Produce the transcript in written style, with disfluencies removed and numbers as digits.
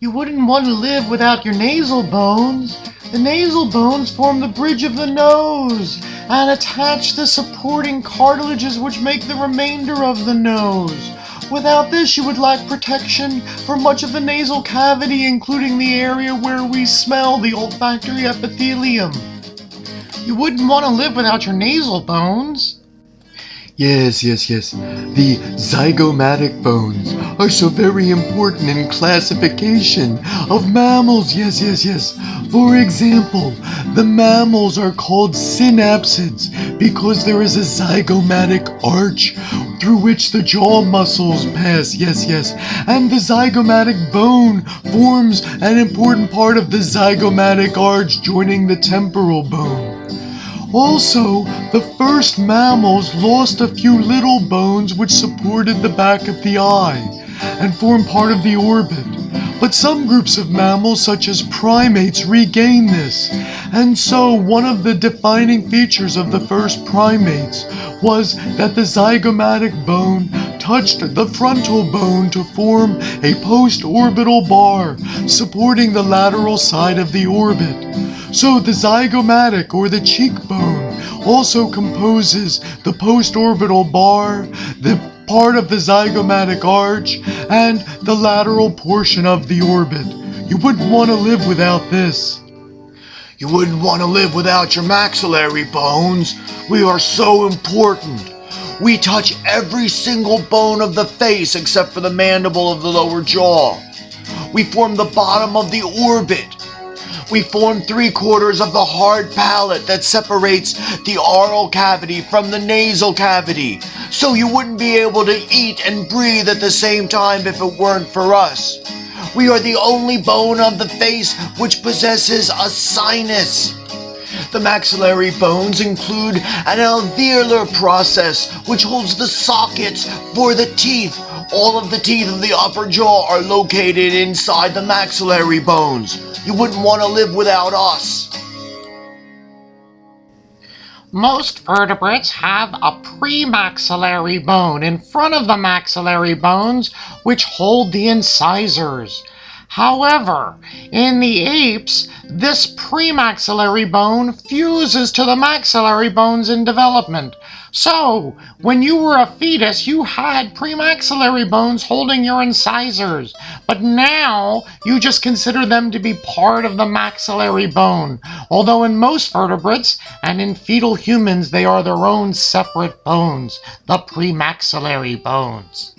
You wouldn't want to live without your nasal bones. The nasal bones form the bridge of the nose and attach the supporting cartilages which make the remainder of the nose. Without this, you would lack protection for much of the nasal cavity, including the area where we smell, the olfactory epithelium. You wouldn't want to live without your nasal bones. Yes. The zygomatic bones are so very important in classification of mammals. Yes. For example, the mammals are called synapsids because there is a zygomatic arch through which the jaw muscles pass. Yes. And the zygomatic bone forms an important part of the zygomatic arch joining the temporal bone. Also, the first mammals lost a few little bones which supported the back of the eye and formed part of the orbit. But some groups of mammals, such as primates, regained this. And so, one of the defining features of the first primates was that the zygomatic bone touched the frontal bone to form a post-orbital bar supporting the lateral side of the orbit. So the zygomatic, or the cheekbone, also composes the post-orbital bar, the part of the zygomatic arch, and the lateral portion of the orbit. You wouldn't want to live without this. You wouldn't want to live without your maxillary bones. We are so important. We touch every single bone of the face except for the mandible of the lower jaw. We form the bottom of the orbit. We form 3/4 of the hard palate that separates the oral cavity from the nasal cavity. So you wouldn't be able to eat and breathe at the same time if it weren't for us. We are the only bone of the face which possesses a sinus. The maxillary bones include an alveolar process which holds the sockets for the teeth. All of the teeth of the upper jaw are located inside the maxillary bones. You wouldn't want to live without us. Most vertebrates have a premaxillary bone in front of the maxillary bones, which hold the incisors. However, in the apes, this premaxillary bone fuses to the maxillary bones in development. So, when you were a fetus, you had premaxillary bones holding your incisors, but now you just consider them to be part of the maxillary bone, although in most vertebrates and in fetal humans they are their own separate bones, the premaxillary bones.